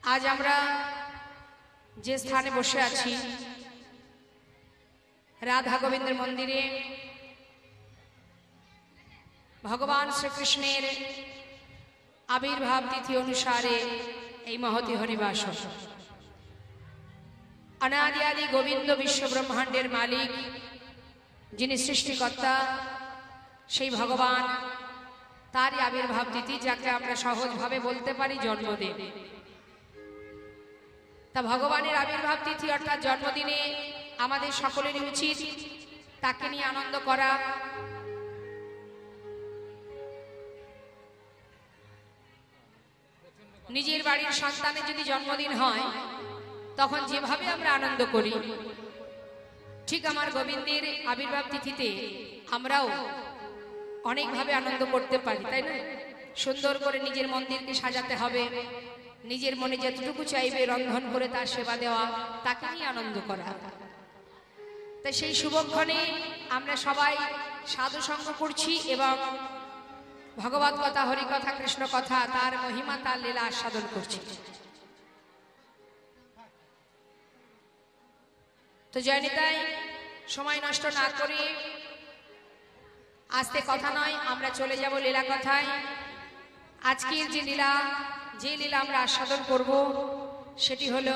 आज আমরা যে স্থানে বসে আছি রাধা গোবিন্দের মন্দিরে ভগবান শ্রীকৃষ্ণের আবির্ভাব তিথি অনুসারে এই মহতি হরিবাস অনাদি আদি গোবিন্দ বিশ্ব ব্রহ্মাণ্ডের মালিক যিনি সৃষ্টিকর্তা সেই ভগবান তারই আবির্ভাব তিথি যাকে আমরা সহজভাবে বলতে পারি জন্মদিন। তা ভগবানের আবির্ভাব তিথি অর্থাৎ জন্মদিনে আমাদের সকলেরই উচিত তাকে নিয়ে আনন্দ করা, নিজের বাড়ির সন্তানের যদি জন্মদিন হয় তখন যেভাবে আমরা আনন্দ করি ঠিক আমার গোবিন্দের আবির্ভাব তিথিতে আমরাও অনেকভাবে আনন্দ করতে পারি, তাই না? সুন্দর করে নিজের মন্দিরকে সাজাতে হবে, নিজের মনে যতটুকু চাইবে রন্ধন করে তার সেবা দেওয়া, তাকে নিয়ে আনন্দ করা। তাই সেই শুভক্ষণে আমরা সবাই সাধু সঙ্গ করছি এবং ভগবত কথা, হরিকথা, কৃষ্ণ কথা, তার মহিমা, তার লীলা আস্বাদন করছি। তো জয়নিতাই সময় নষ্ট না করে আজকে কথা নয়, আমরা চলে যাব লীলা কথায়। আজকের যে লীলা আমরা আস্বাদন করব সেটি হলো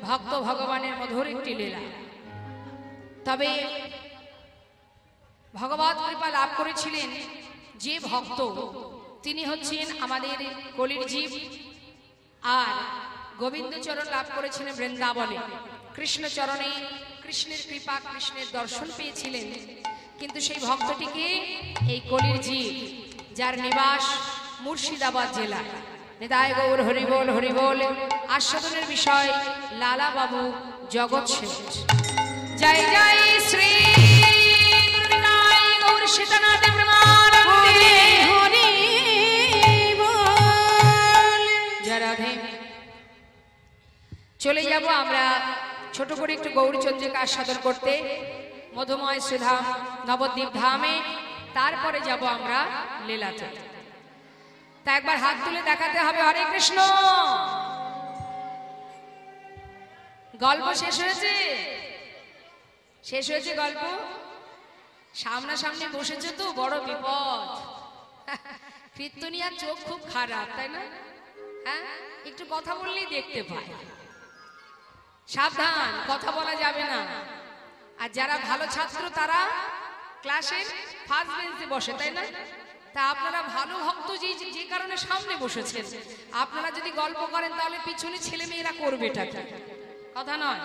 ভক্ত ভগবানের মধুর একটি লীলা। তবে ভগবত কৃপা লাভ করেছিলেন যে ভক্ত, তিনি হচ্ছেন আমাদের কলির জীব, আর গোবিন্দ চরণ লাভ করেছিলেন বৃন্দাবনে। কৃষ্ণ চরণে কৃষ্ণের কৃপা, কৃষ্ণের দর্শন পেয়েছিলেন, কিন্তু সেই ভক্তটিকে এই কলির জীব যার নিবাস মুর্শিদাবাদ জেলা। নিতাই গৌর হরিবোল হরিবোল। আস্বাদনের বিষয় লালা বাবু জগৎ সেন। জয় জয় শ্রী নিতাই গৌর সীতানাথ প্রেমানন্দে হরিবোল। জয় রাধে। চলে যাব আমরা ছোট করে একটু গৌরচন্দ্রকে আস্বাদন করতে মধুময় শ্রীধাম নবদ্বীপ ধামে, তারপরে যাব আমরা লীলাতে। তা একবার হাত তুলে দেখাতে হবে হরে কৃষ্ণ। গল্প শেষ হয়েছে? শেষ হয়েছে গল্প? সামনাসামনি বসেছে তো বড় বিপদ। কীর্তনিয়ার চোখ খুব খারাপ, তাই না? হ্যাঁ, একটু কথা বললেই দেখতে পায়। সাবধান, কথা বলা যাবে না। আর যারা ভালো ছাত্র তারা ক্লাসের ফার্স্ট বেঞ্চে বসে, তাই না? তা আপনারা ভালো ভক্ত যে কারণে সামনে বসেছেন, আপনারা যদি গল্প করেন তাহলে পিছনে ছেলে মেয়েরা করবেটা কি? কথা নয়,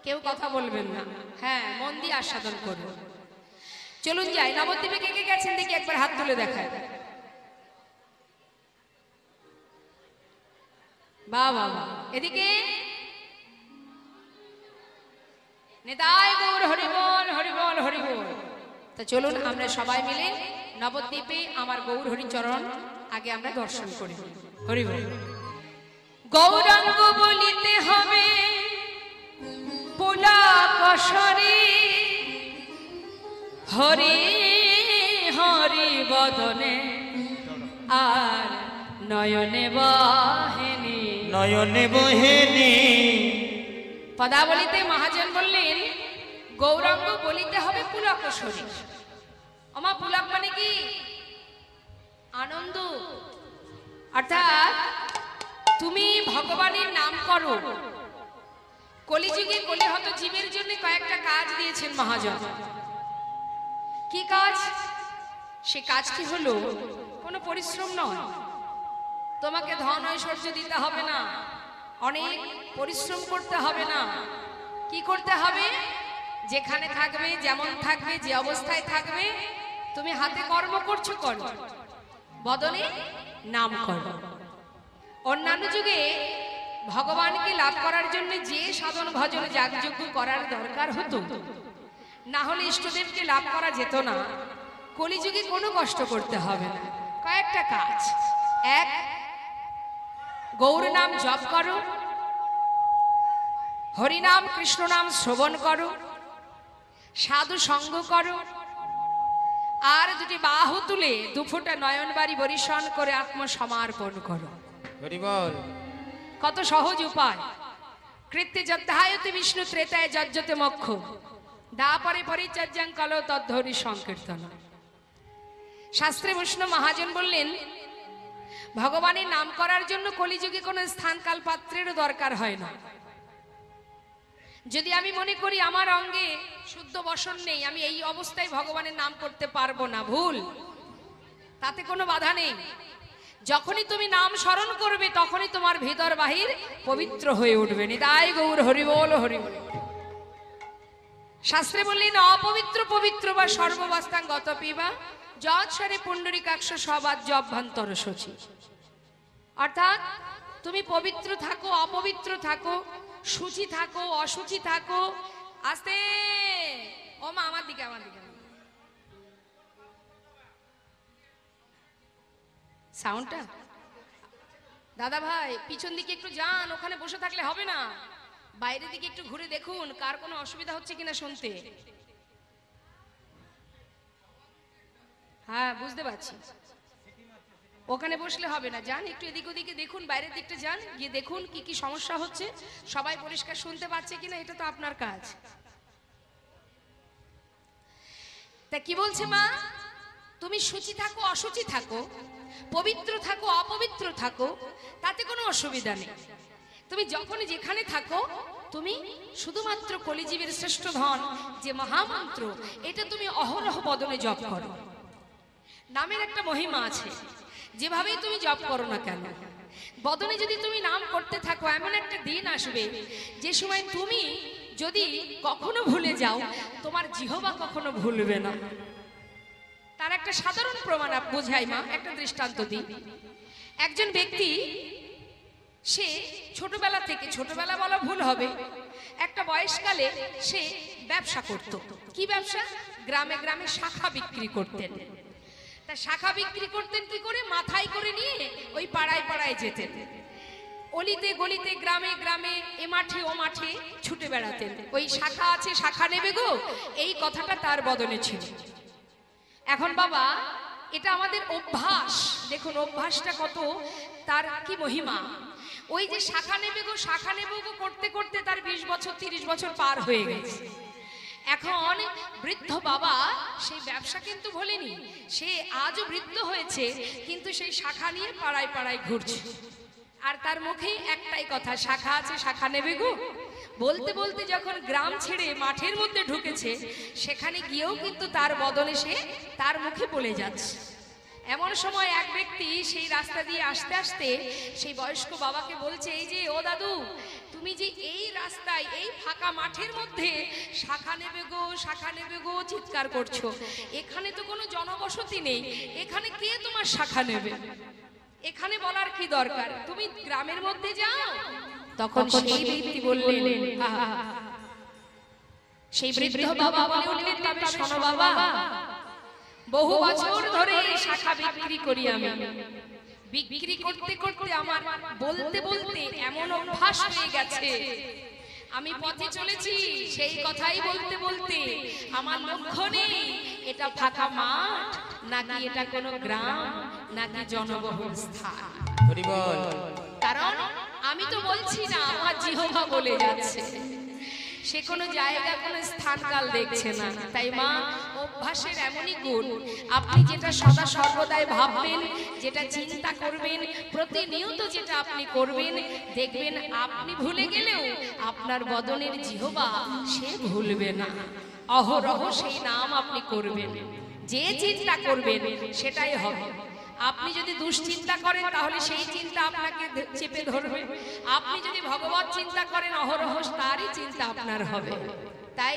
কেউ কথা বলবেন না। হ্যাঁ, মন দিয়ে আস্বাদন করবেন। চলুন যাই। নবদ্বীপে কে কে গেছেন দেখি একবার হাত তুলে দেখায়। বাহ বাহ। এদিকে নিতাই গৌর হরিবোল হরিবোল হরিবোল। তা চলুন আমরা সবাই মিলে নবদ্বীপে আমার গৌর হরিচরণ আগে আমরা দর্শন করি। হরিবোল। গৌরাঙ্গ বলিতে হবে পুলাকশরী, হরি হরি বদনে আর নয়নে বহেনি, নয়নে বহেনি। পদাবলিতে মহাজন বললেন গৌরাঙ্গ বলিতে হবে পুলকেশ্বরী। আমা পুলক মানে কি? আনন্দ। অর্থাৎ তুমি ভগবানের নাম করো। কলিযুগে কলিহত জীবের জন্য কয়েকটা কাজ দিয়েছেন মহাজন। কি কাজ? সে কাজটি হলো কোনো পরিশ্রম নয়, তোমাকে ধন ঐশ্বর্য দিতে হবে না, অনেক পরিশ্রম করতে হবে না। কি করতে হবে? যেখানে থাকবে, যেমন থাকবে, যে অবস্থায় থাকবে, তুমি হাতে কর্ম করছো করো, বদনে নাম করো। অন্যান্য যুগে ভগবানকে লাভ করার জন্য যে সাধন ভজন যাগযজ্ঞ করার দরকার হতো, না হলে ইষ্টদেবকে লাভ করা যেত না। কলিযুগে কোনো কষ্ট করতে হবে না। কয়েকটা কাজ। এক, গৌর নাম জপ করো, হরিনাম কৃষ্ণ নাম শ্রবণ করো, সাধু সঙ্গ করো, আর দুটি বাহু তুলে দুফোঁটা নয়ন বাড়ি বরিশন করে আত্মসমর্পণ করো। হরি বল। কত সহজ উপায়। কৃত্যে যদ্ধায়তে বিষ্ণু ত্রেতায় যজ্জতে মক্ষ দাপরে পরিচর্যাং কালো তদ্ধরি সংকীর্তন। শাস্ত্রে বৈষ্ণব মহাজন বললেন, ভগবানের নাম করার জন্য কলিযুগে কোনো স্থান কাল পাত্রেরও দরকার হয় না। যদি আমি মনে করি আমার অঙ্গে শুদ্ধ বসন নেই, আমি এই অবস্থায় ভগবানের নাম করতে পারবো না, ভুল। তাতে কোনো বাধা নেই। যখনই তুমি নাম স্মরণ করবে তখনই তোমার ভিতর বাহির পবিত্র হয়ে উঠবে। নিতাই গৌর হরি বল হরি বল। শাস্ত্রে বললেন, অপবিত্র পবিত্র বা সর্ববস্থাং গত পিবা যৎসারে পুণ্ডরীকাক্ষ সবাজ্য অভ্যন্তর সচি। অর্থাৎ তুমি পবিত্র থাকো, অপবিত্র থাকো, সূচি থাকো, অসুচি থাকো। আস্তে ও মা, আমার দিকে আমার দিকে সাউন্ডটা। দাদা ভাই পিছন দিকে একটু যান, ওখানে বসে থাকলে হবে না, বাইরের দিকে একটু ঘুরে দেখুন কার কোনো অসুবিধা হচ্ছে কিনা শুনতে। হ্যাঁ বুঝতে পারছি, ওখানে বসলে হবে না, যান একটু এদিক ওদিকে দেখুন, বাইরের দিকটা যান, গিয়ে দেখুন কি কি সমস্যা হচ্ছে, সবাই পরিষ্কার শুনতে পাচ্ছে কিনা, এটা তো আপনার কাজ। তা কি বলছে মা, তুমি সূচি থাকো অসুচি থাকো, পবিত্র থাকো অপবিত্র থাকো, তাতে কোনো অসুবিধা নেই। তুমি যখনই যেখানে থাকো তুমি শুধুমাত্র কলিজীবের শ্রেষ্ঠ ধন যে মহামন্ত্র, এটা তুমি অহরহ বদনে জপ করো। নামের একটা মহিমা আছে, যেভাবেই তুমি জপ করো না কেন, বদনে যদি তুমি নাম করতে থাকো, এমন একটা দিন আসবে যে সময় তুমি যদি কখনো ভুলে যাও, তোমার জিহ্বা কখনো ভুলবে না। তার একটা সাধারণ প্রমাণ বোঝাই মা, একটা দৃষ্টান্ত দিই। একজন ব্যক্তি, সে ছোটবেলা থেকে, ছোটবেলা বলা ভুল হবে, একটা বয়সকালে সে ব্যবসা করত। কি ব্যবসা? গ্রামে গ্রামে শাখা বিক্রি করতেন। তা শাখা বিক্রি করতেন কি করে? মাথায় করে নিয়ে ওই পাড়ায় পাড়ায় যেতেন, অলিতে গলিতে গ্রামে গ্রামে এ মাঠে ও মাঠে ছুটে বেড়াতেন। ওই শাখা আছে, শাখা নেবে গো, এই কথাটা তার বদনে ছিল। এখন বাবা, এটা আমাদের অভ্যাস, দেখুন অভ্যাসটা কত, তার কি মহিমা। ওই যে শাখা নেবে গো, শাখা নেবে গো করতে করতে তার 20 বছর 30 বছর পার হয়ে গেছে। এখন বৃদ্ধ বাবা সেই ব্যবসা কিন্তু ভোলেনি, সে আজও বৃদ্ধ হয়েছে, কিন্তু সেই শাখা নিয়ে পাড়ায় পাড়ায় ঘুরছে। আর তার মুখে একটাই কথা, শাখা আছে শাখা নেবে গো। বলতে বলতে যখন গ্রাম ছেড়ে মাঠের মধ্যে ঢুকেছে, সেখানে গিয়েও কিন্তু তার বদলে সে তার মুখে বলে যাচ্ছে। এমন সময় এক ব্যক্তি সেই রাস্তা দিয়ে আসতে আসতে সেই বয়স্ক বাবাকে বলছে, এই যে ও দাদু, তুমি যে এই রাস্তায় এই ফাঁকা মাঠের মধ্যে শাখা নেবে গো শাখা নেবে গো চিৎকার করছো, এখানে তো কোনো জনবসতি নেই, এখানে কে তোমার শাখা নেবে? এখানে বলার কি দরকার, তুমি গ্রামের মধ্যে যাও। তখন সেই ব্যক্তি বললেন, সেই বৃদ্ধ বাবা বলে উঠলেন, তবে শোনো বাবা, বহু বছর ধরে শাখা বিক্রি করি আমি, বিক্রি করতে করতে আমার বলতে বলতে এমন অভ্যাস হয়ে গেছে, আমি পথে চলেছি সেই কথাই বলতে বলতে আমার লক্ষ্য নেই এটা ফাঁকা মাঠ নাকি এটা কোনো গ্রাম নাকি জনবহুল স্থান। কারণ আমি তো বলছি না, আমার জিহ্বা বলে যাচ্ছে, সে কোনো জায়গা কোনো স্থান কাল দেখছে না। তাই মা, অভ্যাসের এমনই গুণ, আপনি যেটা সদা সর্বদাই ভাববেন, যেটা চিন্তা করবেন, প্রতিনিয়ত যেটা আপনি করবেন, দেখবেন আপনি ভুলে গেলেও আপনার বদনের জিহ্বা সে ভুলবে না। অহরহ সেই নাম আপনি করবেন, যে চিন্তা করবেন সেটাই হবে। আপনি যদি দুশ্চিন্তা করেন তাহলে সেই চিন্তা আপনাকে চেপে ধরবে, আপনি যদি ভগবত চিন্তা করেন অহরহ তারই চিন্তা আপনার হবে। তাই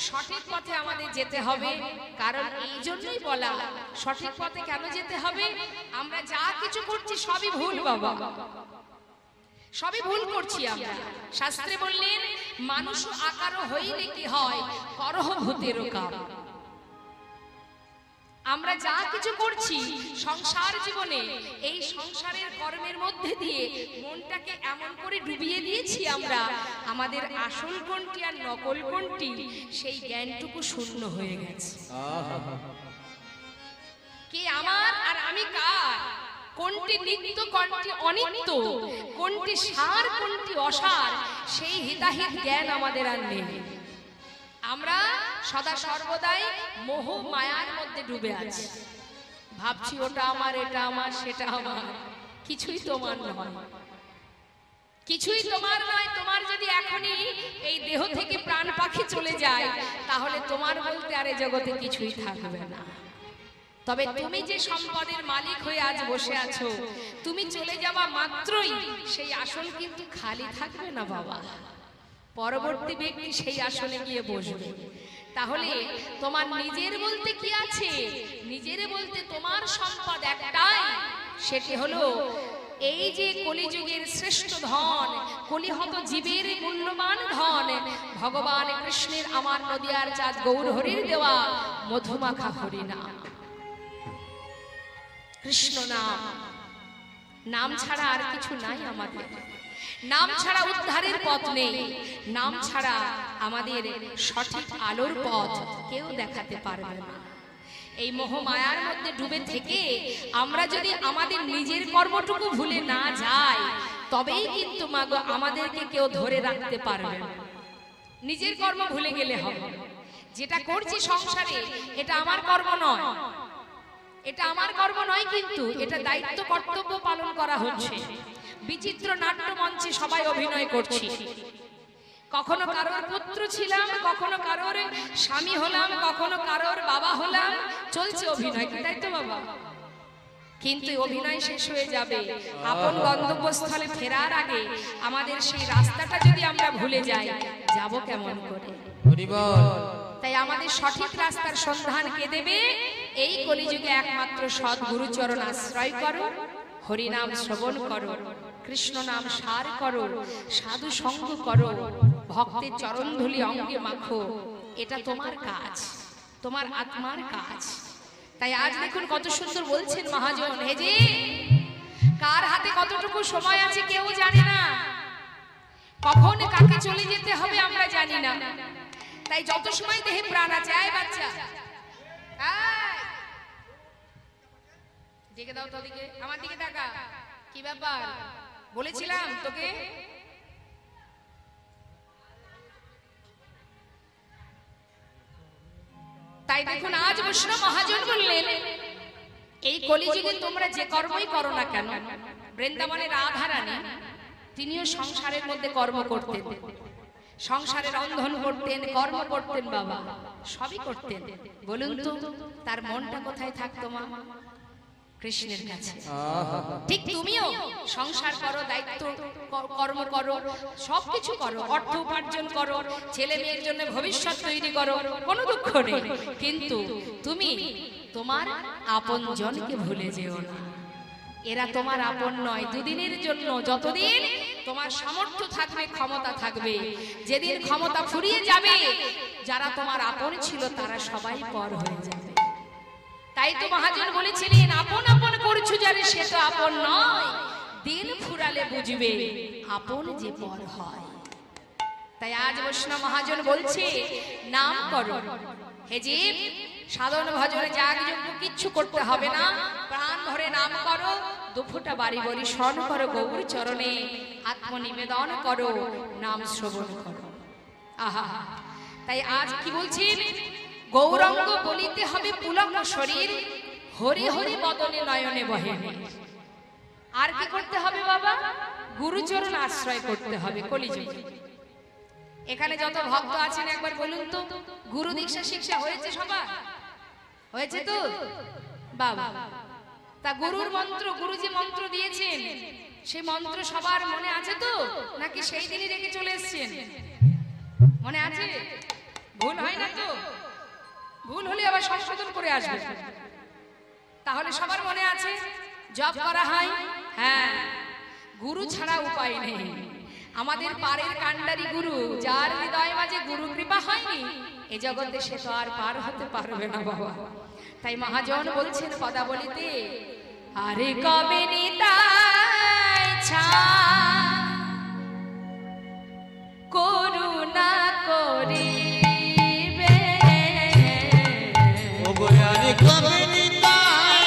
সঠিক পথে আমাদের যেতে হবে, কারণ এই জন্যই বলা সঠিক পথে কেন যেতে হবে, আমরা যা কিছু করছি সবই ভুল বাবা, সবই ভুল করছি আমরা। শাস্ত্রে বললেন, মানুষ আকারও হইলে কি হয়, করহ ভূতেরও কাম। আমরা যা কিছু করছি সংসার জীবনে, এই সংসারের কর্মের মধ্যে দিয়ে মনটাকে এমন করে ডুবিয়ে দিয়েছি আমরা, আমাদের আসল কোনটি আর নকল কোনটি সেই জ্ঞানটুকু শূন্য হয়ে গেছে। কে আমার আর আমি কার কোনটি নিত্য কোনটি অনিত্য, কোনটি সার কোনটি অসার, সেই হিতাহিত জ্ঞান আমাদের আর নেই। আমরা সদা সর্বদাই মোহ মায়ার মধ্যে ডুবে আছি, ভাবছি ওটা আমার, এটা আমার, সেটা আমার। কিছুই তোমার নয়, কিছুই তোমার নয়। তোমার যদি এখনই এই দেহ থেকে প্রাণ পাখি চলে যায়, তাহলে তোমার বলতে আর এই জগতে কিছুই থাকবে না। তবে তুমি যে সম্পদের মালিক হয়ে আজ বসে আছো, তুমি চলে যাওয়া মাত্রই সেই আসন কিন্তু খালি থাকবে না বাবা, পরবর্তী ব্যক্তি সেই আসনে গিয়ে বসবে। তাহলে তোমার নিজের বলতে কি আছে? নিজের বলতে তোমার সম্পদ একটাই, সেটি হলো এই যে কলিযুগের শ্রেষ্ঠ ধন, কলিহত জীবের মূল্যবান ধন, ভগবান কৃষ্ণের আমার নদিয়ার চাঁদ গৌর হরির দেওয়া মধুমাখা হরিনাম। কৃষ্ণ নাম, নাম ছাড়া আর কিছু নাই আমাদের। নাম ছাড়া উদ্ধারের পথ নেই, নাম ছাড়া আমাদের সঠিক আলোর পথ কেউ দেখাতে পারবে না। এই মোহ মায়ার মধ্যে ডুবে থেকে আমরা যদি আমাদের নিজের কর্মটুকু ভুলে না যাই, তবেই কিন্তু মাগো আমাদেরকে কেউ ধরে রাখতে পারবে না। নিজের কর্ম ভুলে গেলে হবে। যেটা করছি সংসারে, এটা আমার কর্ম নয়, এটা আমার কর্ম নয়, কিন্তু এটা দায়িত্ব কর্তব্য পালন করা হচ্ছে। বিচিত্র নাট্য মঞ্চে সবাই অভিনয় করছি, কখনো কারোর পুত্র ছিলাম, কখনো কারোর স্বামী হলাম, কখনো কারোর বাবা হলাম, চলছে অভিনয়, তাই তো বাবা? কিন্তু অভিনয় শেষ হয়ে যাবে, আপন গন্তব্যস্থলে ফেরার আগে আমাদের সেই রাস্তাটা যদি আমরা ভুলে যাই, যাব কেমন করে? তাই আমাদের সঠিক রাস্তার সন্ধান কে দেবে? এই কলিযুগে একমাত্র সৎ গুরুচরণ আশ্রয় করো, হরিনাম শ্রবণ করো, কৃষ্ণ নাম সার করো, সাধু সঙ্গ করো, ভক্তের চরণ ধুলি অঙ্গে মাখো। এটা তোমার কাজ, তোমার আত্মার কাজ। তাই আজ দেখুন কত সুন্দর বলছেন মহাজন, হে যে কার হাতে কতটুকু সময় আছে কেউ জানে না, কখন কাকে চলে যেতে হবে আমরা জানি না। তাই যত সময় দেহে প্রাণ আছে, আয় বাচ্চা দেখে দাও তো, দিকে আমার দিকে তাকা, কি ব্যাপার বলেছিলাম তোকে? তাই দেখুন আজ বৈষ্ণব মহাজন বললেন, এই কলিযুগে তোমরা যে কর্মই করো না কেন, বৃন্দাবনের রাধা রানী তিনিও সংসারের মধ্যে কর্ম করতেন, সংসারে রন্ধন করতেন, কর্ম করতেন, বাবা সবই করতেন। বলুন তো তার মনটা কোথায় থাকতো মা? কৃষ্ণের কাছে। ঠিক তুমিও সংসার করো, দায়িত্ব কর্ম করো, সবকিছু করো, অর্থ উপার্জন করো, ছেলে মেয়ের জন্য ভবিষ্যৎ তৈরি করো, কোনো দুঃখ নেই, কিন্তু তুমি তোমার আপন জনকে ভুলে যেও না। এরা তোমার আপন নয়, দুদিনের জন্য, যতদিন তোমার সামর্থ্য থাকবে, ক্ষমতা থাকবে। যেদিন ক্ষমতা ফুরিয়ে যাবে, যারা তোমার আপন ছিল তারা সবাই পর হয়ে যাবে। তাই তো মহাজন বলেছিলেন, আপন আপন করছু যারে সে তো আপন নয়, দিন ফুরালে বুঝবে আপন যে পর হয়। তাই আজ বৈষ্ণব মহাজন বলছে, নাম করো হে জীব, সাধন ভজনে যাগ যজ্ঞ কিচ্ছু করতে হবে না, প্রাণ ভরে নাম করো, দুফোঁটা বাড়ি বলি স্মরণ করো, গৌর চরণে আত্মনিবেদন করো, নাম শ্রবণ করো। আহা, তাই আজ কি বলছেন? গৌরাঙ্গ বলিতে হবে পুলক শরীর, হরি হরি বদনে নয়নে বহে। আর কি করতে হবে বাবা? গুরুচরণ আশ্রয় করতে হবে কলিযুগে। এখানে যত ভক্ত আছেন একবার বলুন তো, গুরু দীক্ষা শিক্ষা হয়েছে সবার? হয়েছে তো বাবা? তা গুরুর মন্ত্র, গুরু যে মন্ত্র দিয়েছেন সেই মন্ত্র সবার মনে আছে তো, নাকি সেই দিনই রেখে চলে এসেছেন? মনে আছে? ভুল হয় না তো? ভুল হলে আবার সংশোধন করে আসবে। তাহলে সবার মনে আছে? জপ করা হয়, হ্যাঁ, গুরু ছাড়া উপায় নেই। আমাদের পারের কান্ডারি গুরু, যার হৃদয় মাঝে গুরু কৃপা হয়নি, এ জগতে সে তো আর পার হতে পারবে না বাবা। তাই মহাজন বলছেন পদাবলিতে, আরে কবে নিতাই করুণা করিবে, ও গোয়ারে কবে নিতাই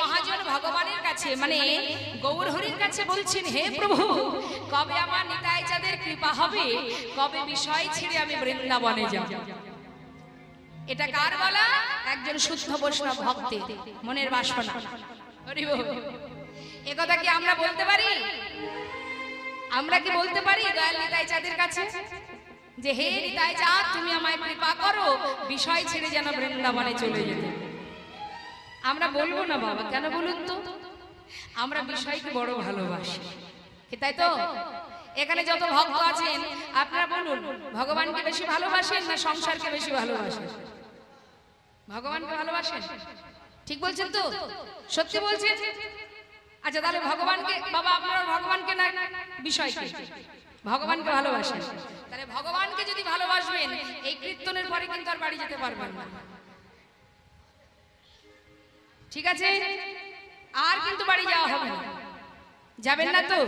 মহাজন ভগবানের কাছে মানে গৌর হরির কাছে বলছেন, হে প্রভু, কবে আমার নিতাই চাঁদের কৃপা হবে, কবে বিষয় ছেড়ে আমি বৃন্দাবনে যাব। এটা কার বলা? একজন শুদ্ধ বৈষ্ণব ভক্তের মনের বাসনা। হরি বল। এ কথা কি আমরা বলতে পারি? আমরা কি বলতে পারি দয়াল নিতাই চাঁদের কাছে যে হে নিতাই চাঁদ, তুমি আমায় কৃপা করো, বিষয় ছেড়ে যেন বৃন্দাবনে চলে যেতে? আমরা বলবো না বাবা। কেন বলুন তো? আমরা বিষয়কে বড় ভালোবাসি, তাই তো? এখানে যত ভক্ত আছেন আপনারা বলুন, ভগবানকে বেশি ভালোবাসেন না সংসারকে বেশি ভালোবাসেন? ভগবানকে ভালোবাসেন, ঠিক বলছেন তো? সত্যি বলছেন? আচ্ছা তাহলে ভগবানকে, বাবা আপনারা ভগবানকে না বিষয়কে? ভগবানকে ভালোবাসেন। তাহলে ভগবানকে যদি ভালোবাসবেন, এই কীর্তনের পরে কিন্তু আর বাড়ি যেতে পারবেন না, ঠিক আছে? আর কিন্তু বাড়ি যাওয়া হবে না। যাবেন না তো?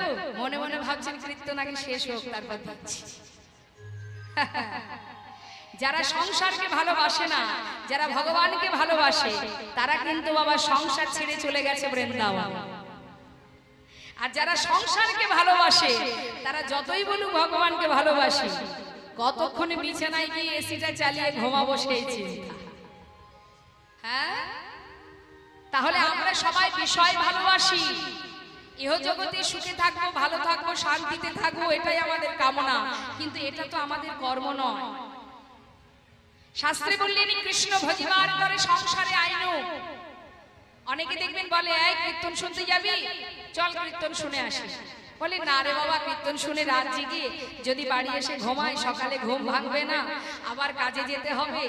মনে মনে ভাবছেন কীর্তন আগে শেষ হোক তারপর যাচ্ছি। যারা সংসারকে ভালোবাসে না, যারা ভগবানকে ভালোবাসে, তারা কিন্তু বাবা সংসার ছেড়ে চলে গেছে বৃন্দাবন। আর যারা সংসারকে ভালোবাসে, তারা যতই বলুক ভগবানকে ভালোবাসি, কতক্ষণে বিছানায় গিয়ে এসিটা চালিয়ে ঘুমাবো সেই চিন্তা। হ্যাঁ, তাহলে আমরা সবাই বিষয় ভালোবাসি, ইহ জগতে সুখে থাকবো, ভালো থাকবো, শান্তিতে থাকবো, এটাই আমাদের কামনা। কিন্তু এটা তো আমাদের কর্ম নয়। শাস্ত্রে বললেন কৃষ্ণ ভজিবার করে সংসারে আইনো। অনেকে দেখবেন বলে, এই কীর্তন শুনতে যাবি, চল কীর্তন শুনে আসি। বলে না রে বাবা, কীর্তন শুনে রাত জেগে যদি বাড়ি এসে ঘুমাই, সকালে ঘুম ভাঙবে না, আবার কাজে যেতে হবে।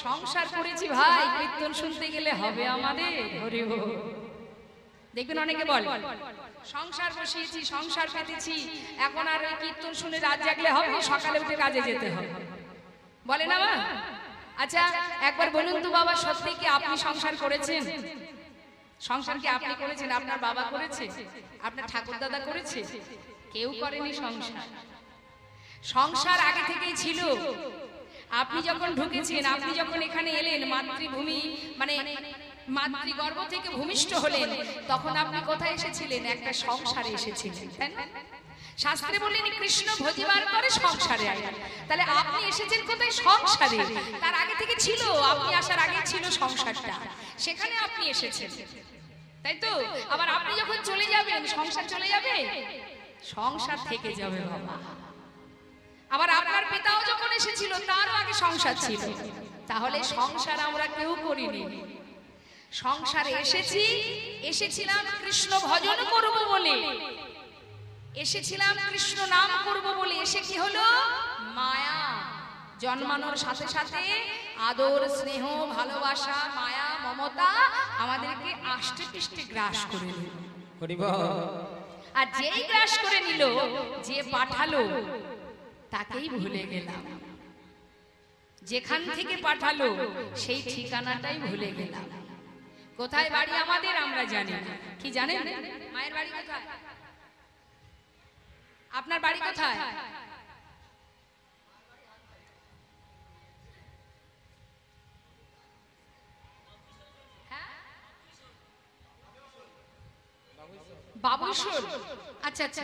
সংসার করেছি ভাই, কীর্তন শুনতে গেলে হবে আমাদের? হরি বল। দেখবেন অনেকে বলে, সংসার বসিয়েছি, সংসার পেতেছি, এখন আর ওই কীর্তন শুনে রাত জাগলে হবে, সকালে উঠে কাজে যেতে হবে, বলে না? আচ্ছা একবার বলুন তো বাবা, সত্যি কি আপনি সংসার করেছেন? সংসার কি আপনি করেছেন? আপনার বাবা করেছে? আপনার ঠাকুর দাদা করেছে? কেউ করেনি সংসার। সংসার আগে থেকেই ছিল। আপনি যখন ঢুকেছেন, আপনি যখন এখানে এলেন, মাতৃভূমি মানে মাতৃগর্ভ থেকে ভূমিষ্ঠ হলেন, তখন আপনি কোথায় এসেছিলেন? একটা সংসারে এসেছিলেন, তাই না? শাস্ত্রে বললেন কৃষ্ণ ভজিবার করে সংসারে আয়। তাহলে আপনি এসেছেন কোথায়? সংসারে। তার আগে থেকে ছিল, আপনি আসার আগে ছিল সংসারটা, সেখানে আপনি এসেছেন, তাই তো? আবার আপনি যখন চলে যাবেন, সংসার চলে যাবে? সংসার থেকে যাবে বাবা। আবার আপনার পিতাও যখন এসেছিল, তারও আগে সংসার ছিল। তাহলে সংসার আমরা কেউ করিনি। সংসারে এসেছিলাম কৃষ্ণ ভজন করব বলে, এসেছিলাম কৃষ্ণ নাম করব বলে। এসে কি হলো? মায়া জন্মানোর সাথে সাথে আদর, স্নেহ, ভালোবাসা, মায়া, মমতা আমাদেরকে আষ্টে পৃষ্ঠে গ্রাস করে নিল। আর যেই গ্রাস করে নিল, যে পাঠালো তাকেই ভুলে গেলাম। যেখান থেকে পাঠালো সেই ঠিকানাটাই ভুলে গেলাম। কোথায় বাড়ি আমাদের আমরা জানি না। কি জানেন? মায়ের বাড়ি কোথায়? আপনার বাড়ি কোথায়? বাবুইশোর। আচ্ছা আচ্ছা,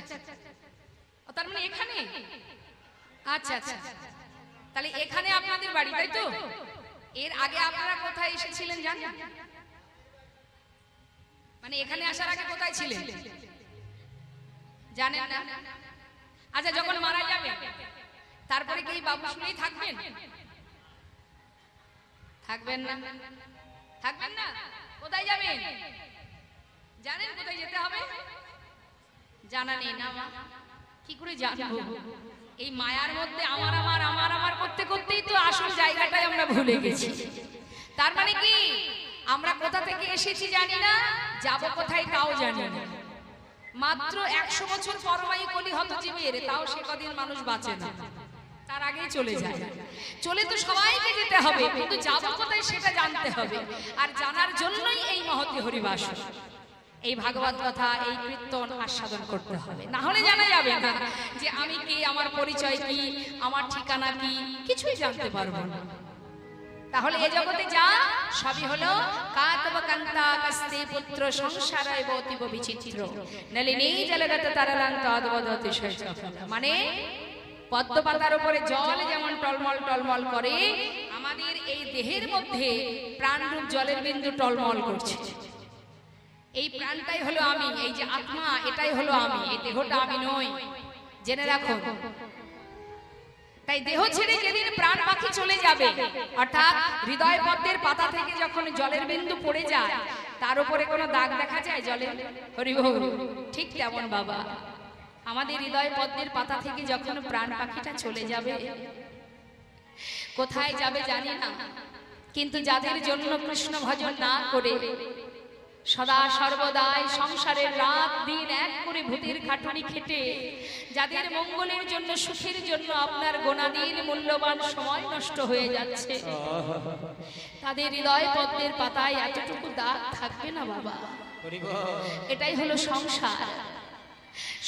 তার মানে এখানে। আচ্ছা আচ্ছা, তাহলে এখানে আপনাদের বাড়ি, তাই তো? এর আগে আপনারা কোথায় এসেছিলেন জানেন? মানে এখানে আসার আগে কোথায় ছিলেন জানেন না? আচ্ছা যখন মারা যাবেন তারপরে কি বাবুইশোরেই থাকবেন? থাকবেন না? থাকবেন না? কোথায় যাবেন জানেন? কোথায় যেতে হবে জানা নেই না? কি করে জানবো? এই মায়ার মধ্যে আমার আমার আমার আমার করতে করতেই তো আসল জায়গাটাই আমরা ভুলে গেছি। তার মানে কি আমরা কোথা থেকে এসেছি জানি না, যাব কোথায় তাও জানি না। মাত্র 100 বছর পরমায়ী কলি হত জীবের, তাও সে কদিন মানুষ বাঁচে না, তার আগেই চলে যায়। চলে তো সবাইকে যেতে হবে, কিন্তু যাব কোথায় সেটা জানতে হবে। আর জানার জন্যই এই মহতি হরিবাস, এই ভাগবত কথা, এই কীর্তন আস্বাদন করতে হবে। না হলে জানা যাবে না যে আমি কি, আমার পরিচয় কি, আমার ঠিকানা কি, কিছুই জানতে পারবো না। তাহলে এই জগতে যা সবই হলো কাতব কান্তা কস্তে পুত্র সংসারায় বতিব বিচিত্র নলিনী জলগত তরলান্ত অদ্ভুত মানে পদ্ম পাতার উপরে জল যেমন টলমল টলমল করে আমাদের এই দেহের মধ্যে প্রাণরূপ জলের বিন্দু টলমল করছে। এই প্রাণটাই হলো আমি, এই যে আত্মা এটাই হলো আমি, এই দেহটা আমি নই, জেনে রাখো। তাই দেহ ছেড়ে যেদিন প্রাণ পাখি চলে যাবে, অর্থাৎ হৃদয় পদ্মের পাতা থেকে যখন জলের বিন্দু পড়ে যায় তার উপরে কোনো দাগ দেখা যায় জলের? হরি বল। ঠিক তেমন বাবা আমাদের হৃদয় পদ্মের পাতা থেকে যখন প্রাণ পাখিটা চলে যাবে, কোথায় যাবে জানি না, কিন্তু যাদের জন্য কৃষ্ণ ভজন না করে সদা সর্বদাই সংসারের রাত দিন এক করে ভূতের খাটুনি খেটে যাদের মঙ্গলের জন্য সুখের জন্য আপনার গোনাদিন মূল্যবান সময় নষ্ট হয়ে যাচ্ছে, তাদের হৃদয় পদ্মের পাতায় এতটুকু দাগ থাকবে না বাবা। এটাই হলো সংসার।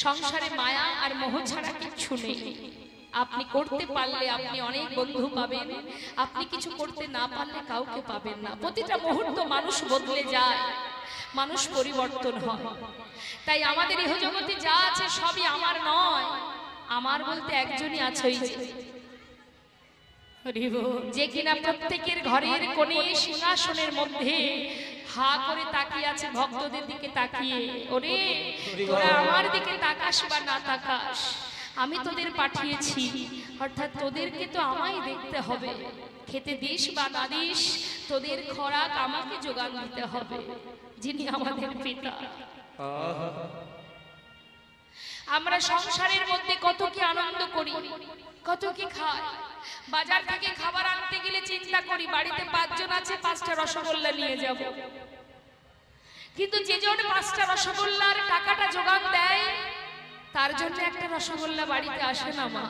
সংসারে মায়া আর মোহ ছাড়া কিচ্ছু নেই। আপনি করতে পারলে আপনি অনেক বন্ধু পাবেন, আপনি কিছু করতে না পারলে কাউকে পাবেন না। প্রতিটা মুহূর্ত মানুষ বদলে যায়, মানুষ পরিবর্তন হয়। তাই আমাদের ইহ জগতে যা আছে সবই আমার নয়, আমার বলতে একজনই আছে, যে কিনা প্রত্যেকের ঘরের কোণে সিংহাসনের মধ্যে হা করে তাকিয়ে আছে ভক্তদের দিকে তাকিয়ে, ওরে তোরা আমার দিকে তাকাস বা না তাকাস, আমি তোদের পাঠিয়েছি, অর্থাৎ তোদেরকে তো আমায় দেখতে হবে। খেতে দিস বা না দিস, তোদের খোরাক আমাকে যোগান দিতে হবে, যিনি আমাদের পিতা। আমরা সংসারের মধ্যে কত কি আনন্দ করি, কত কি খাই। বাজার থেকে খাবার আনতে গেলে চিন্তা করি বাড়িতে 5 জন আছে, 5টা রসগোল্লা নিয়ে যাব। কিন্তু যে জন 5টা রসগোল্লার টাকাটা যোগান দেয় তার জন্য একটা রসগোল্লা বাড়িতে আসে না মা।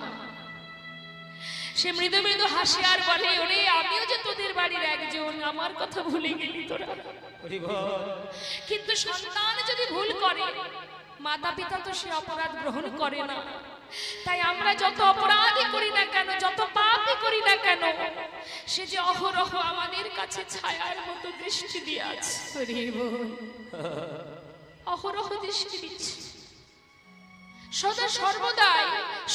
সে মৃদু মৃদু হাসে আর বলে, ওরে আমিও যে তোদের বাড়ির একজন, আমার কথা ভুলে গেলি তোরা। কিন্তু সন্তান যদি ভুল করে মাতা পিতা তো সে অপরাধ গ্রহণ করে না। তাই আমরা যত অপরাধই করি না কেন, যত পাপই করি না কেন, সে যে অহরহ আমাদের কাছে ছায়ার মতো দৃষ্টি দিয়ে আছে, অহরহ দৃষ্টি দিচ্ছে। সদা সর্বদাই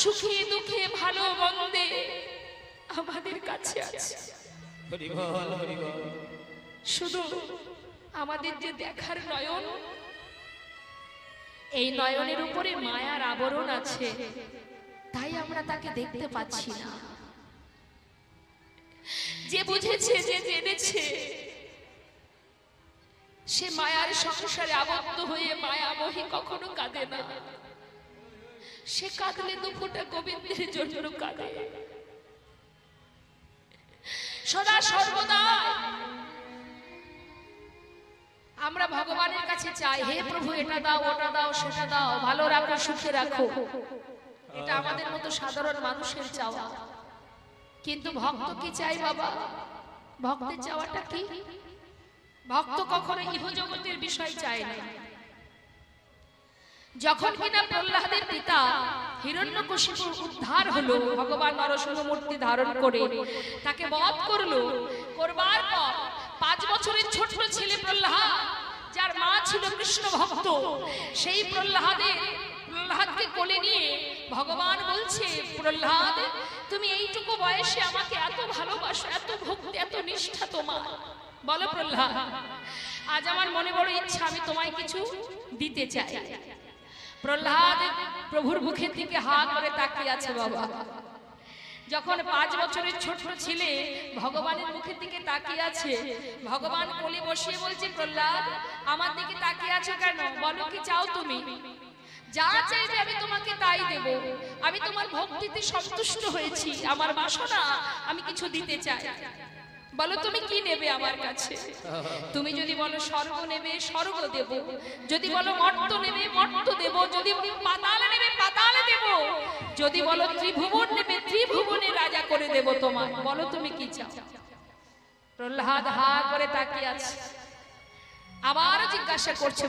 সুখে দুঃখে ভালো মন্দে আমাদের কাছে আছে। শুধু আমাদের যে দেখার নয়ন, এই নয়নের উপরে মায়ার আবরণ আছে, তাই আমরা তাকে দেখতে পাচ্ছি না। যে বুঝেছে, যে জেনেছে, সে মায়ার সংসারে আবদ্ধ হয়ে মায়ামোহে কখনো কাঁদে না। সে কাঁদলে 2 ফোঁটা গোবিন্দের জন্য কাঁদে। সদা সর্বদা আমরা ভগবানের কাছে চাই, হে প্রভু এটা দাও, ওটা দাও, সেটা দাও, ভালো রাখো, সুখে রাখো। এটা আমাদের মতো সাধারণ মানুষের চাওয়া। কিন্তু ভক্ত কি চাই বাবা? ভক্তের চাওয়াটা কি? ভক্ত কখনো ইহ জগতের বিষয় চায় না। যখন কিনা প্রহ্লাদের পিতা হিরণ্যকশিপুর উদ্ধার হলো, ভগবান নরসিংহ মূর্তি ধারণ করে তাকে বধ করলো। করবার পর 5 বছরের ছোট্ট ছেলে প্রহ্লাদ, যার মা ছিল কৃষ্ণ ভক্ত, সেই প্রহ্লাদকে কোলে নিয়ে ভগবান বলছে, প্রহ্লাদ তুমি এইটুকু বয়সে আমাকে এত ভালোবাসো, এত ভক্তি, এত নিষ্ঠা তোমার, বলো প্রহ্লাদ আজ আমার মনে বড় ইচ্ছা, আমি তোমায় কিছু দিতে চাই। প্রহ্লাদ প্রভুর মুখের দিকে হা করে তাকিয়ে আছে বাবা। যখন 5 বছরের ছোট ছেলে ভগবানের মুখের দিকে তাকিয়ে আছে, ভগবান কোলে বসিয়ে বলছে, প্রহ্লাদ আমার দিকে তাকিয়ে আছো কেন? বলো কি চাও তুমি? যা চাইবে আমি তোমাকে তাই দেব। আমি তোমার ভক্তিতে সন্তুষ্ট হয়েছি, আমার বাসনা আমি কিছু দিতে চাই। বলো তুমি কি নেবে আমার কাছে? তুমি যদি বলো স্বর্গ নেবে, স্বর্গ দেব। যদি বলো মর্ত নেবে, মর্ত দেব। যদি পাতাল নেবে, পাতাল দেব। যদি বলো ত্রিভুবন নেবে, ত্রিভুবনে রাজা করে দেব তোমার। বলো তুমি কি চাও? প্রহ্লাদ হা করে তাকিয়ে আছে। আবার জিজ্ঞাসা করছে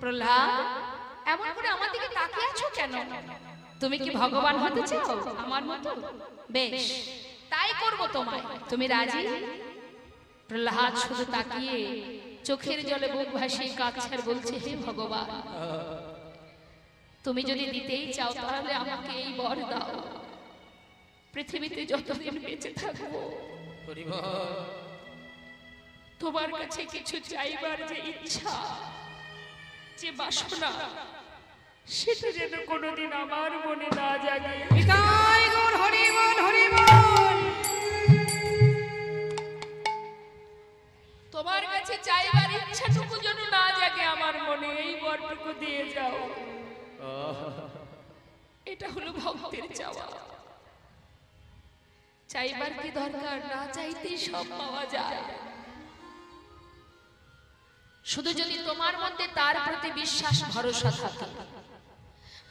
প্রহ্লাদ এমন করে আমার দিকে তাকিয়ে আছো কেন? তুমি কি ভগবান হতে চাও আমার মতো? বেশ তাই করব তোমায়। তুমি রাজি? প্রহ্লাদ শুধু তাকিয়ে চোখের জলে বুক ভাসিয়ে কাঁদছে আর বলছে, হে ভগবান, তুমি যদি দিতেই চাও তাহলে আমাকে এই বর দাও। পৃথিবীতে যতদিন বেঁচে থাকবো তোমার কাছে কিছু চাইবার যে ইচ্ছা, যে বাসনা, সেটা যেন কোনোদিন আমার মনে না জাগে। নিতাই গৌর হরি বল, হরি বল। তোমার কাছে চাইবার ইচ্ছাটুকু যেন না জাগে আমার মনে, এই বরটুকু দিয়ে যাও। এটা হলো ভক্তের চাওয়া। চাইবার কি দরকার? না চাইতেই সব পাওয়া যায়। শুধু যদি তোমার মধ্যে তার প্রতি বিশ্বাস ভরসা থাকে,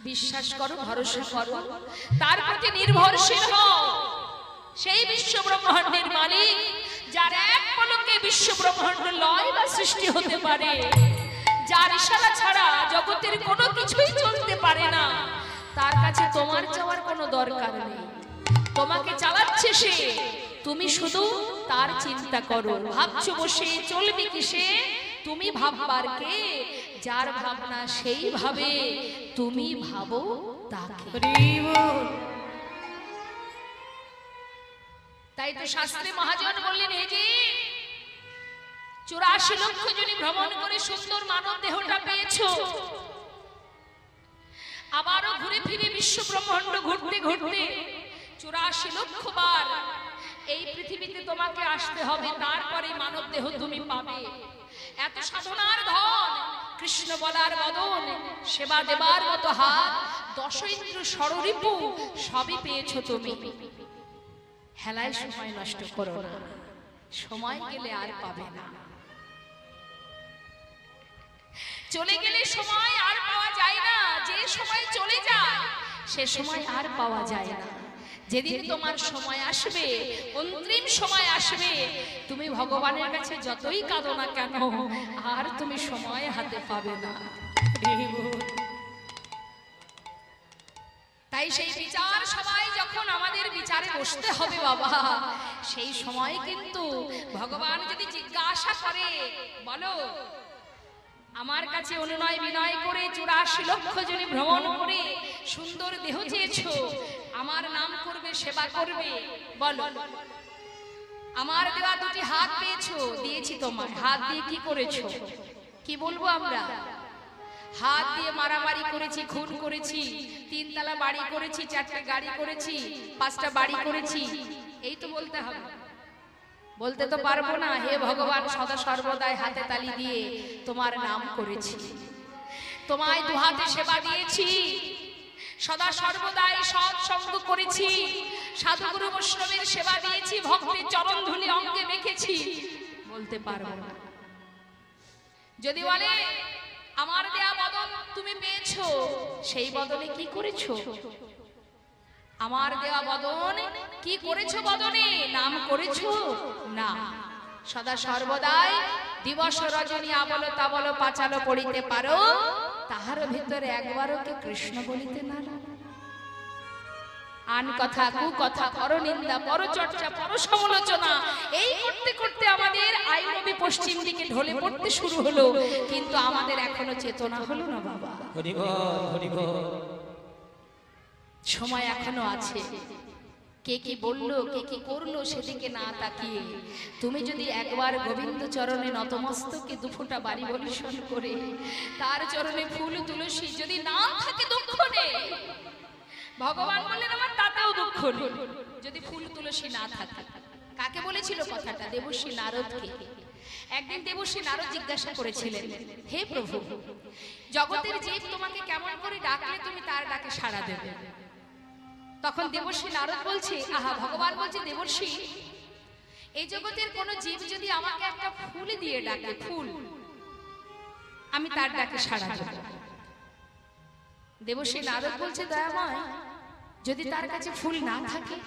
বিশ্বাস করো, ভরসা করো, তার প্রতি নির্ভরশীল হও। সেই বিশ্ব ব্রহ্মাণ্ডের মালিক, যার এক পলকে বিশ্ব ব্রহ্মাণ্ড লয় বা সৃষ্টি হতে পারে, যার ইশারা ছাড়া জগতের কোনো কিছুই চলতে পারে না, তার কাছে তোমার চাওয়ার কোনো দরকার নেই। তোমাকে চালাচ্ছে সে, তুমি শুধু তার চিন্তা করো। ভাবছো বসে চলবে কিসে? তুমি ভাববার কে? যার ভাবনা সেই ভাবে, তুমি ভাবো তাকে। তাই তো শাস্ত্রে মহাজন বললেন, এই যে 84 লক্ষ জনি ভ্রমণ করে সুন্দর মানব দেহটা পেয়েছো, আবারও ঘুরে ফিরে বিশ্ব ব্রহ্মাণ্ড ঘুরতে ঘুরতে 84 লক্ষ বার এই পৃথিবীতে তোমাকে আসতে হবে, তারপরে মানব দেহ তুমি পাবে। এত সাধনার ধন, কৃষ্ণ বলার বদন, সেবা দেবার মতো হাত, 10 ইন্দ্র ষড়রিপু সবই পেয়েছো তুমি। হেলায় সময় নষ্ট করো না, সময় গেলে আর পাবে না। চলে গেলে সময় আর পাওয়া যায় না। যে সময় চলে যায় সে সময় আর পাওয়া যায় না। যেদিন তোমার সময় আসবে, অন্তিম সময় আসবে, তুমি ভগবানের কাছে যতই কাঁদো না কেন, আর তুমি সময় হাতে পাবে না। তাই সেই বিচার সবাই যখন আমাদের বিচারে বসতে হবে বাবা, সেই সময় কিন্তু ভগবান যদি জিজ্ঞাসা করে, বলো আমার কাছে অনুনয় বিনয় করে 84 লক্ষ জনে ভ্রমণ করে সুন্দর দেহ চেয়েছো, আমার নাম করবে, সেবা করবে, বলো। আমার দেওয়া 2টি হাত পেয়েছো, দিয়েছি তোমায়, হাত দিয়ে কি করেছো? কি বলবো আমরা? হাত দিয়ে মারামারি করেছি, খুন করেছি, 3 তলা বাড়ি করেছি, 4টে গাড়ি করেছি, 5টা বাড়ি করেছি, এই তো বলতে হবে। বলতে তো পারবো না, হে ভগবান সদা সর্বদাই হাতে তালি দিয়ে তোমার নাম করেছি, তোমায় 2 হাতে সেবা দিয়েছি, সদা সর্বদাই সৎসঙ্গ করেছি, সাধুগুরু বৈষ্ণবের সেবা দিয়েছি, ভক্তের চরণ ধুলি অঙ্গে মেখেছি, বলতে পারবো না। যদি বলে আমার দেয়া বদন তুমি পেয়েছো, সেই বদনে কি করেছো? আমার দেওয়া বদন কি করেছো? বদনে নাম করেছো না। সদা সর্বদাই দিবস রজনী আবল তাবল পাঁচালো পড়িতে পারো, তাহার ভিতরে একবারও কি কৃষ্ণ বলিতে না? আন কথা, কু কথা, পরনিন্দা, পরচর্চা, পরসমালোচনা, এই করতে করতে আমাদের আইনবী পশ্চিম দিকে ঢলে পড়তে শুরু হলো, কিন্তু আমাদের এখনো চেতনা হলো না বাবা। হরি বল, হরি বল। সময় এখনো আছে। কে কি বললো, কে কি করলো সেদিকে না তাকিয়ে তুমি যদি একবার গোবিন্দ চরণে নতমস্তকে 2 ফোঁটা বাড়ি বলিশন করে তার চরণে ফুল তুলসী যদি না থাকে, দুঃখ নেই। ভগবান বললেন আমার তাতেও দুঃখ নেই যদি ফুল তুলসী না থাকে। কাকে বলেছিল কথাটা? দেবর্ষী নারদকে। একদিন দেবর্ষী নারদ জিজ্ঞাসা করেছিলেন, হে প্রভু, জগতের জীব তোমাকে কেমন করে ডাকলে তুমি তার ডাকে সাড়া দেবে? তখন দেবর্ষী নারদ বলছে, আহা, ভগবান বলছে, দেবর্ষী, এই জগতের কোন জীব যদি আমাকে একটা ফুল দিয়ে ডাকে, ফুল, আমি তার ডাকে সাড়া দেব। দেবর্ষী নারদ বলছে, দয়াময়, যদি তার কাছে ফুল না থাকে?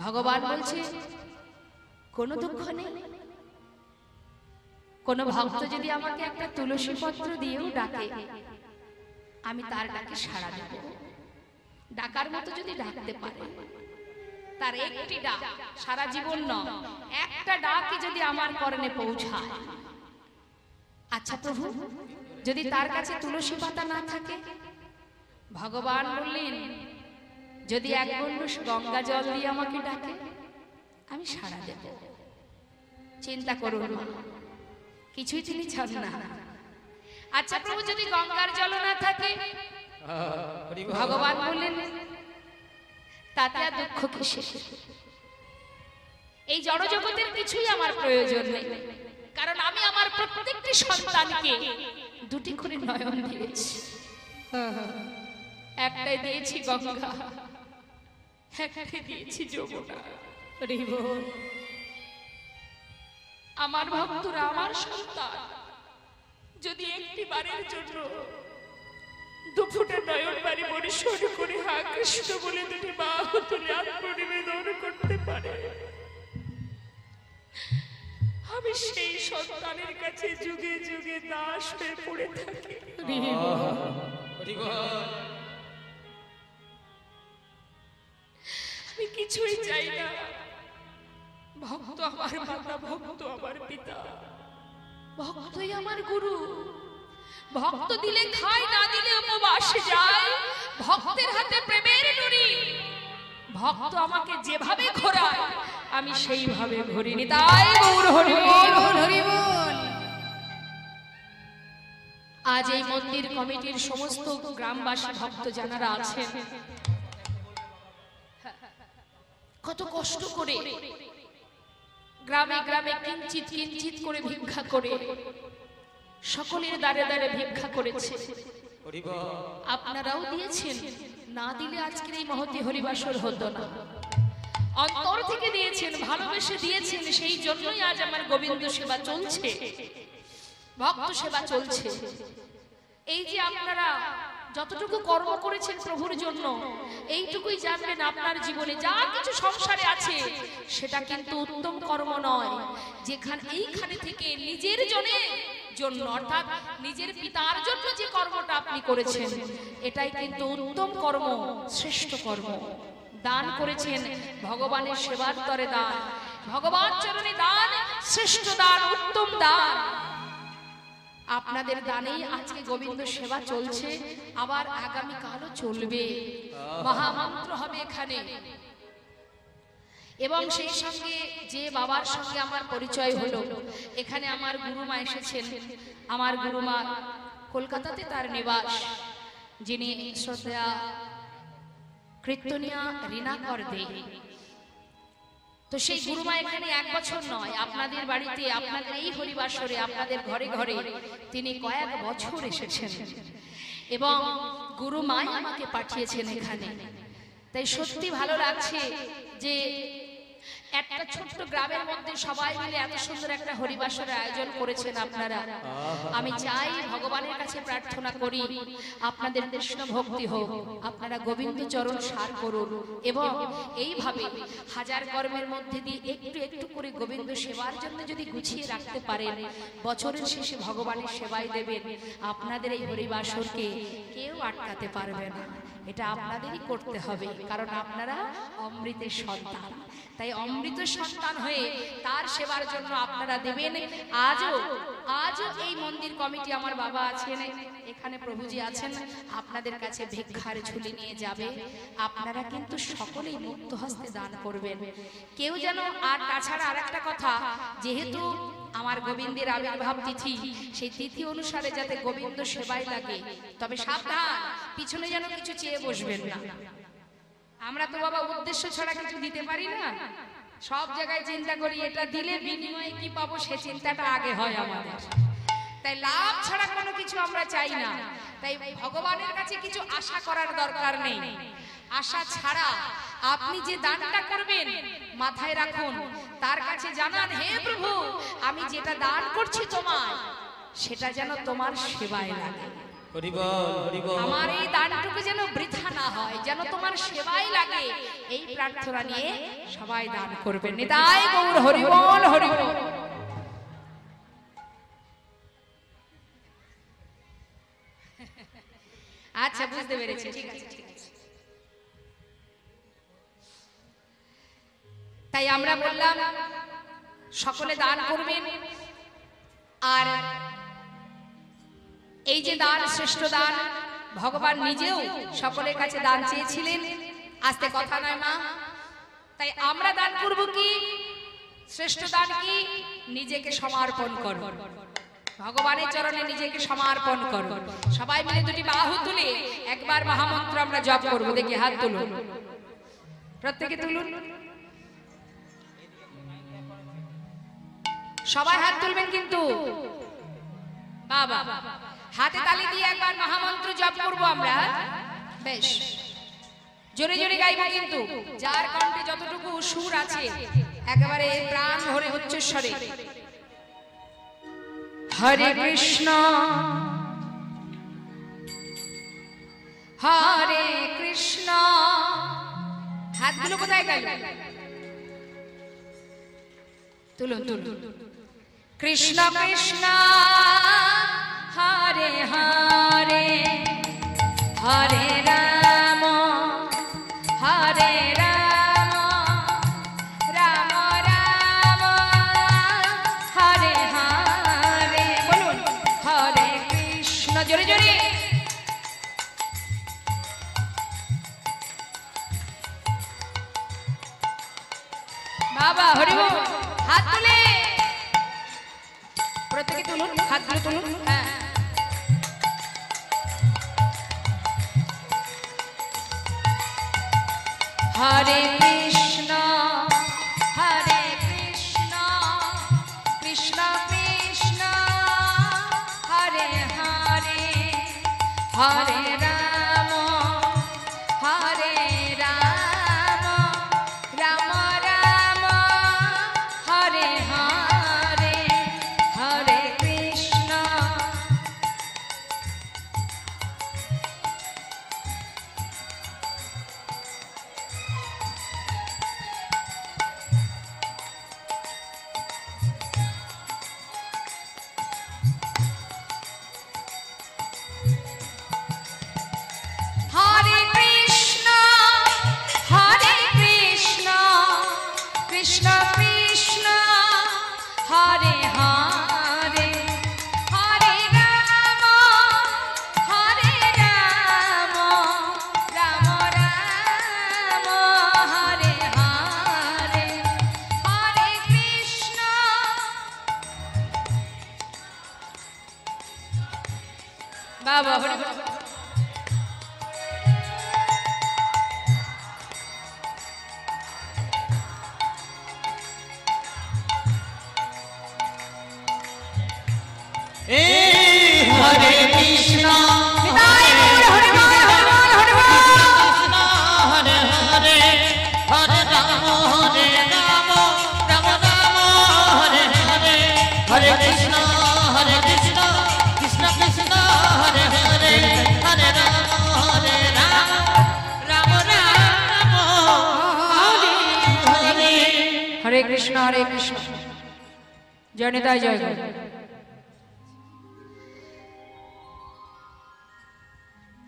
ভগবান বলছে, কোনো দুঃখ নেই। কোন ভক্ত যদি আমাকে একটা তুলসী পত্র দিয়েও ডাকে, আমি তার ডাকে সাড়া দেব, ডাকার মতো যদি ডাকতে পারে। তার একটি ডাক সারা জীবন নয়, একটা ডাকই যদি আমার কর্ণে পৌঁছায়, আচ্ছা প্রভু, যদি তার কাছে তুলসী পাতা না থাকে, ভগবান বললেন যদি এক গণ্ডূষ গঙ্গা জল দিয়ে আমাকে ডাকে আমি সাড়া দেব। চিন্তা করুন মা, কিছুই তিনি চান না। আচ্ছা প্রভু, যদি গঙ্গার জল না থাকে, ভগবান বললেন তাতে আর দুঃখ কিসের? এই জড়জগতের কিছুই আমার প্রয়োজন নেই, কারণ আমি আমার প্রত্যেকটি সন্তানকে দুটি করে নয়ন দিয়েছি। একটাই দিয়েছি গঙ্গা, একটাই দিয়েছি যমুনা। আমার ভক্তরা, আমার সন্তান যদি একটি বারের জন্য দুফুটে নয়ন বাড়ি পরিশোধ করে হা কৃষ্ণ বলে দুটি বাহু তুলে আত্মনিবেদন করতে পারে, আমি সেই সন্তানের কাছে যুগে যুগে দাস হয়ে পড়ে থাকি। আমি কিছুই চাই না। ভক্ত আমার মাতা, ভক্ত আমার পিতা, ভক্তই আমার গুরু। ভক্ত দিলে খায়, না দিলে উপবাস যায়। ভক্তের হাতে প্রেমের নুড়ি, ভক্ত আমাকে যেভাবে ঘোরায় আমি সেইভাবে ঘুরি। তাই গৌর হরি বল, হরি বল। আজ এই মন্দির কমিটির সমস্ত গ্রামবাসী ভক্ত যারা আছেন, কত কষ্ট করে গ্রামে গ্রামে কিঞ্চিত কিঞ্চিত করে ভিক্ষা করে সকলের দ্বারে দ্বারে ভিক্ষা করেছে। আপনারাও দিয়েছেন, না দিলে আজকের এই মহতি হরিবাসর হতো না। অন্তর থেকে দিয়েছেন, ভালোবেসে দিয়েছেন, সেই জন্যই আজ আমার গোবিন্দ সেবা চলছে, ভক্ত সেবা চলছে। এই যে আপনারা যতটুকু কর্ম করেছেন প্রভুর জন্য, এইটুকুই জানবেন আপনার জীবনে যা কিছু সংসারে আছে সেটা কিন্তু উত্তম কর্ম নয়। যেখানে এইখানে থেকে নিজের জন্য অর্থাৎ নিজের পিতার জন্য যে কর্মটা আপনি করেছেন, এটাই কিন্তু উত্তম কর্ম, শ্রেষ্ঠ কর্ম। দান করেছেন ভগবানের সেবার তরে দান, ভগবান চরণে দান, শ্রেষ্ঠ দান, উত্তম দান। আপনাদের দানেই আজকে গোবিন্দ সেবা চলছে, আবার আগামী কালও চলবে। মহামন্ত্র হবে এখানে। এবং সেই সঙ্গে যে বাবার সঙ্গে আমার পরিচয় হলো, এখানে আমার গুরুমা এসেছেন। আমার গুরুমা কলকাতাতে তার নিবাস, যিনি শ্রদ্ধা কীর্তনিয়া রীনা কর দে। তো সেই গুরুমা এখানে এক বছর নয়, আপনাদের বাড়িতে, আপনাদের এই হরিবাসরে, আপনাদের ঘরে ঘরে তিনি কয়েক বছর এসেছেন এবং গুরুমাই আমাকে পাঠিয়েছেন এখানে। তাই সত্যি ভালো লাগছে যে একটা ছোট্ট গ্রামের মধ্যে সবাই মিলে এত সুন্দর একটা হরিবাসরের আয়োজন করেছেন আপনারা। আমি চাই, ভগবানের কাছে প্রার্থনা করি আপনাদের কৃষ্ণ ভক্তি হোক, আপনারা গোবিন্দ চরণ সার করুন এবং এইভাবে হাজার কর্মের মধ্যে দিয়ে একটু একটু করে গোবিন্দ সেবার জন্য যদি গুছিয়ে রাখতে পারেন, বছরের শেষে ভগবানের সেবায় দেবেন। আপনাদের এই হরিবাসরকে কেউ আটকাতে পারবে না, এটা আপনাদেরই করতে হবে, কারণ আপনারা অমৃতের সন্তান। তাই অমৃত সন্তান হয়ে তার সেবার জন্য আপনারা দেবেন। আজও এই মন্দির কমিটি, আমার বাবা আছেন এখানে, প্রভুজি আছেন, আপনাদের কাছে ভিক্ষার ঝুলি নিয়ে যাবে। আপনারা কিন্তু সকলেই মুক্ত হস্তে দান করবেন, কেউ যেন। আর তাছাড়া আর একটা কথা, যেহেতু আমার গোবিন্দের আবির্ভাব তিথি, সেই তিথি অনুসারে যাতে গোবিন্দ সেবায় লাগে, তবে সাবধান, পিছনে যেন কিছু চেয়ে বসবেন না। আমরা তো বাবা উদ্দেশ্য ছাড়া কিছু দিতে পারি না, সব জায়গায় চিন্তা করি এটা দিলে বিনিময়ে কি পাবো, সে চিন্তাটা আগে হয় আমাদের। তাই লাভ ছাড়া কোনো কিছু আমরা চাই না। তাই ভগবানের কাছে কিছু আশা করার দরকার নেই। আশা ছাড়া আপনি যে দানটা করবেন, মাথায় রাখুন, তার কাছে জানান, হে প্রভু, আমি যেটা দান করছি তোমায়, সেটা যেন তোমার সেবায় লাগে। আমার এই দানটুকু যেন বৃথা না হয়, যেন তোমার সেবায় লাগে। এই প্রার্থনা নিয়ে সবাই দান করবেন। নিতাই গৌর হরি বল, হরি বল। আচ্ছা, বুঝতে পেরেছি, ঠিক আছে, ঠিক আছে। তাই আমরা বললাম সকলে দান করবেন। আর এই যে দান শ্রেষ্ঠ দান, ভগবান নিজেও সকলের কাছে দান চেয়েছিলেন। আস্তে কথা নয় মা, তাই আমরা দান করব কি? শ্রেষ্ঠ দান কি? নিজেকে সমর্পণ করো, ভগবানের চরণে নিজেকে সমর্পণ করো। সবাই মিলে দুটি বাহু তুলে একবার মহামন্ত্র আমরা জপ করব। দেখি হাত তুলুন, প্রত্যেকে তুলুন, সবাই হাত তুলবেন কিন্তু। বাবা, হাতে তালি দিয়ে একবার মহামন্ত্র জপ করবো আমরা। বেশ জোরে জোরে গাইবো কিন্তু, যার কণ্ঠে যতটুকু সুর আছে একেবারে প্রাণ ভরে উচ্চস্বরে। হরে কৃষ্ণ হরে কৃষ্ণ। হাতগুলো কোথায় গেল? তুলুন তুলুন। কৃষ্ণ কৃষ্ণ হরে হরে, হরে রাম হরে রাম, রাম রাম হরে হরে। বলুন হরে কৃষ্ণ, জোরে জোরে। বাবা হরি বল। হাত তুলে প্রত্যেকে তুলুন, হাতগুলো তুলুন। হ্যাঁ, হরে কৃষ্ণ হরে কৃষ্ণ, কৃষ্ণ কৃষ্ণ হরে হরে, হরে রাম হরে রাম, রাম রাম হরে হরে, হরে কৃষ্ণ। হরে কৃষ্ণ হরে কৃষ্ণ, কৃষ্ণ কৃষ্ণ হরে হরে, হরে রাম হরে রাম, রাম রাম হরে হরে, হরে কৃষ্ণ। বাবা হরে বল। এ হরে কৃষ্ণ নিতাই গৌর হরি বল, হরি বল, হরি বল। কৃষ্ণ হরে হরে, হরে রাম রাম রাম হরে হরে, হরে কৃষ্ণ কৃষ্ণ কৃষ্ণ হরে হরে, হরে রাম রাম রাম হরে হরে। হরে কৃষ্ণ হরে কৃষ্ণ। জয় নিতাই জয় গৌর।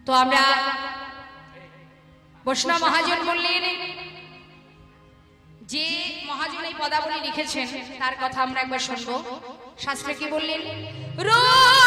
তো আমরা বৈষ্ণব মহাজন বললেন, যে মহাজন এই পদাবলী লিখেছেন তার কথা আমরা একবার শুনবো। শাস্ত্রে কি বললেন? রূপ